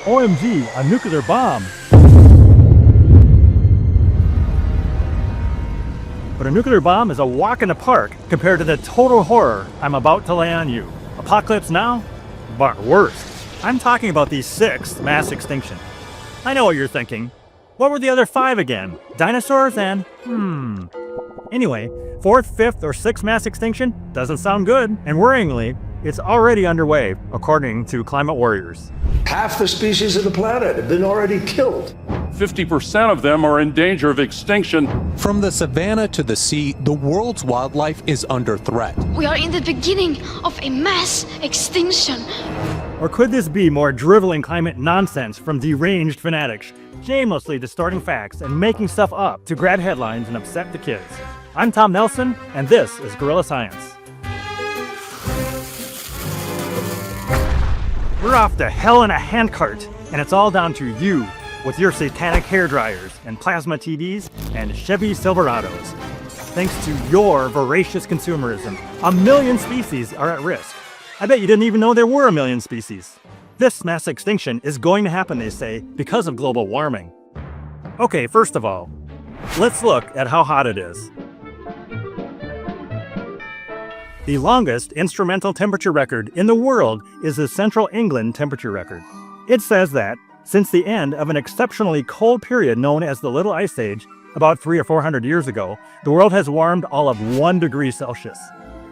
OMG, a nuclear bomb! But a nuclear bomb is a walk in the park compared to the total horror I'm about to lay on you. Apocalypse now? But worse. I'm talking about the 6th mass extinction. I know what you're thinking. What were the other 5 again? Dinosaurs and... Anyway, 4th, 5th, or 6th mass extinction doesn't sound good, and worryingly, it's already underway, according to climate warriors. Half the species of the planet have been already killed. 50% of them are in danger of extinction. From the savannah to the sea, the world's wildlife is under threat. We are in the beginning of a mass extinction. Or could this be more driveling climate nonsense from deranged fanatics, shamelessly distorting facts and making stuff up to grab headlines and upset the kids? I'm Tom Nelson, and this is Guerrilla Science. We're off to hell in a handcart, and it's all down to you, with your satanic hairdryers and plasma TVs and Chevy Silverados. Thanks to your voracious consumerism, 1 million species are at risk. I bet you didn't even know there were 1 million species. This mass extinction is going to happen, they say, because of global warming. Okay, first of all, let's look at how hot it is. The longest instrumental temperature record in the world is the Central England temperature record. It says that, since the end of an exceptionally cold period known as the Little Ice Age, about 300 or 400 years ago, the world has warmed all of 1 degree Celsius.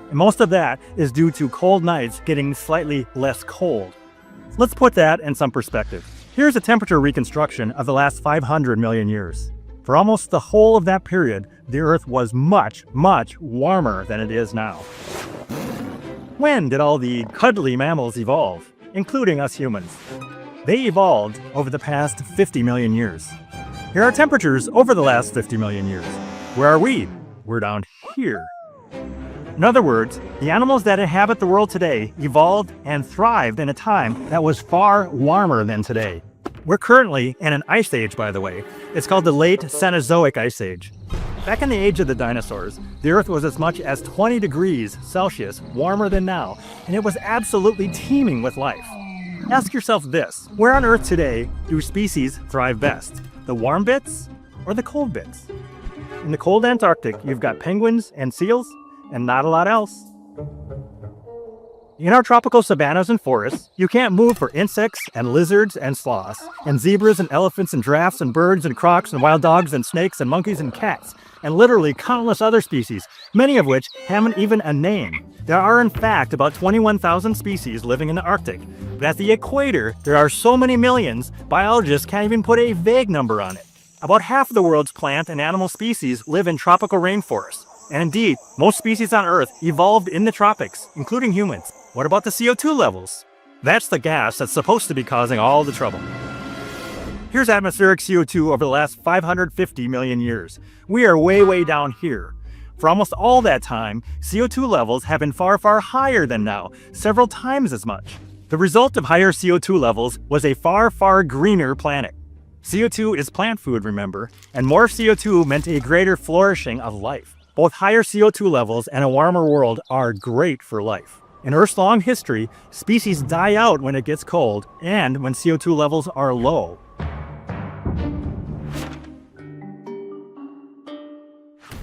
And most of that is due to cold nights getting slightly less cold. Let's put that in some perspective. Here's a temperature reconstruction of the last 500 million years. For almost the whole of that period, the Earth was much, much warmer than it is now. When did all the cuddly mammals evolve, including us humans? They evolved over the past 50 million years. Here are temperatures over the last 50 million years. Where are we? We're down here. In other words, the animals that inhabit the world today evolved and thrived in a time that was far warmer than today. We're currently in an ice age, by the way. It's called the Late Cenozoic Ice Age. Back in the age of the dinosaurs, the Earth was as much as 20 degrees Celsius warmer than now, and it was absolutely teeming with life. Ask yourself this: where on Earth today do species thrive best? The warm bits or the cold bits? In the cold Antarctic, you've got penguins and seals, and not a lot else. In our tropical savannas and forests, you can't move for insects and lizards and sloths, and zebras and elephants and giraffes and birds and crocs and wild dogs and snakes and monkeys and cats, and literally countless other species, many of which haven't even a name. There are in fact about 21,000 species living in the Arctic, but at the equator there are so many millions, biologists can't even put a vague number on it. About half of the world's plant and animal species live in tropical rainforests, and indeed, most species on Earth evolved in the tropics, including humans. What about the CO2 levels? That's the gas that's supposed to be causing all the trouble. Here's atmospheric CO2 over the last 550 million years. We are way, way down here. For almost all that time, CO2 levels have been far, far higher than now, several times as much. The result of higher CO2 levels was a far, far greener planet. CO2 is plant food, remember, and more CO2 meant a greater flourishing of life. Both higher CO2 levels and a warmer world are great for life. In Earth's long history, species die out when it gets cold and when CO2 levels are low.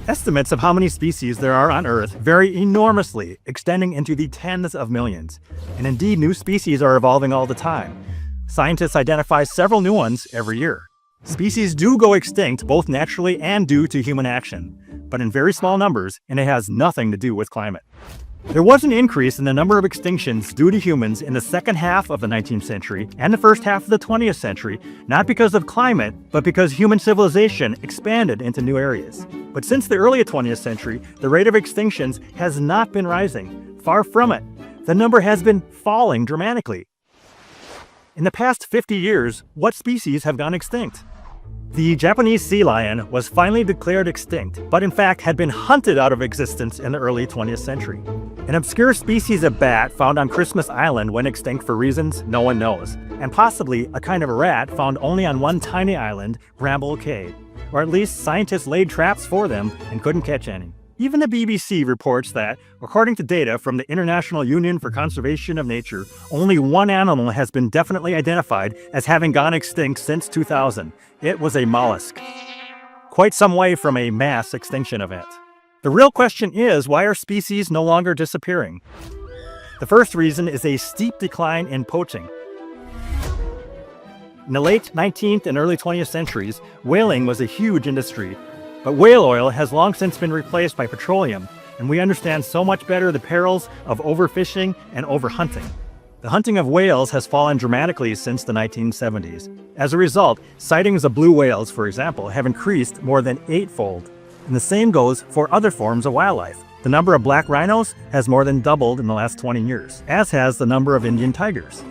Estimates of how many species there are on Earth vary enormously, extending into the tens of millions. And indeed, new species are evolving all the time. Scientists identify several new ones every year. Species do go extinct both naturally and due to human action, but in very small numbers, and it has nothing to do with climate. There was an increase in the number of extinctions due to humans in the second half of the 19th century and the first half of the 20th century, not because of climate, but because human civilization expanded into new areas. But since the early 20th century, the rate of extinctions has not been rising. Far from it. The number has been falling dramatically. In the past 50 years, what species have gone extinct? The Japanese sea lion was finally declared extinct, but in fact had been hunted out of existence in the early 20th century. An obscure species of bat found on Christmas Island went extinct for reasons no one knows, and possibly a kind of rat found only on one tiny island, Bramble Cay, or at least scientists laid traps for them and couldn't catch any. Even the BBC reports that, according to data from the International Union for Conservation of Nature, only one animal has been definitely identified as having gone extinct since 2000. It was a mollusk. Quite some way from a mass extinction event. The real question is, why are species no longer disappearing? The first reason is a steep decline in poaching. In the late 19th and early 20th centuries, whaling was a huge industry. But whale oil has long since been replaced by petroleum, and we understand so much better the perils of overfishing and overhunting. The hunting of whales has fallen dramatically since the 1970s. As a result, sightings of blue whales, for example, have increased more than 8-fold. And the same goes for other forms of wildlife. The number of black rhinos has more than doubled in the last 20 years, as has the number of Indian tigers.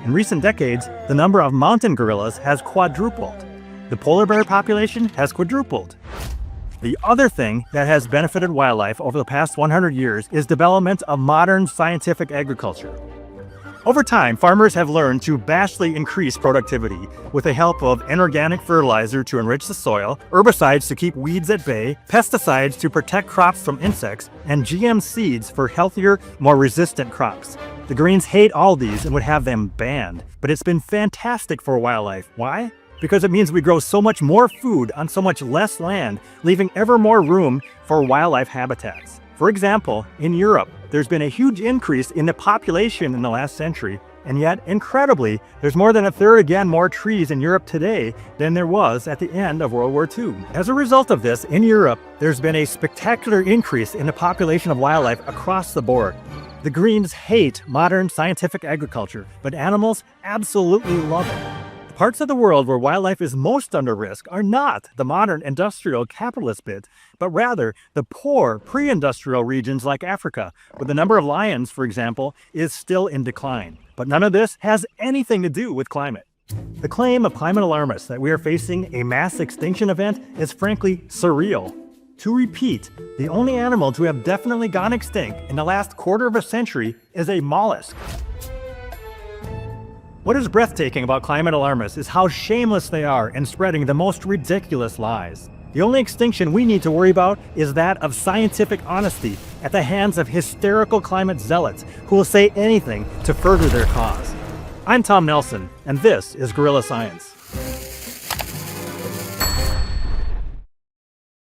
In recent decades, the number of mountain gorillas has quadrupled. The polar bear population has quadrupled. The other thing that has benefited wildlife over the past 100 years is development of modern scientific agriculture. Over time, farmers have learned to vastly increase productivity with the help of inorganic fertilizer to enrich the soil, herbicides to keep weeds at bay, pesticides to protect crops from insects, and GM seeds for healthier, more resistant crops. The Greens hate all these and would have them banned, but it's been fantastic for wildlife. Why? Because it means we grow so much more food on so much less land, leaving ever more room for wildlife habitats. For example, in Europe, there's been a huge increase in the population in the last century, and yet, incredibly, there's more than a third again more trees in Europe today than there was at the end of World War II. As a result of this, in Europe, there's been a spectacular increase in the population of wildlife across the board. The Greens hate modern scientific agriculture, but animals absolutely love it. The parts of the world where wildlife is most under risk are not the modern industrial capitalist bit, but rather the poor pre-industrial regions like Africa, where the number of lions, for example, is still in decline. But none of this has anything to do with climate. The claim of climate alarmists that we are facing a mass extinction event is frankly surreal. To repeat, the only animal to have definitely gone extinct in the last quarter of a century is a mollusk. What is breathtaking about climate alarmists is how shameless they are in spreading the most ridiculous lies. The only extinction we need to worry about is that of scientific honesty at the hands of hysterical climate zealots who will say anything to further their cause. I'm Tom Nelson, and this is Guerrilla Science.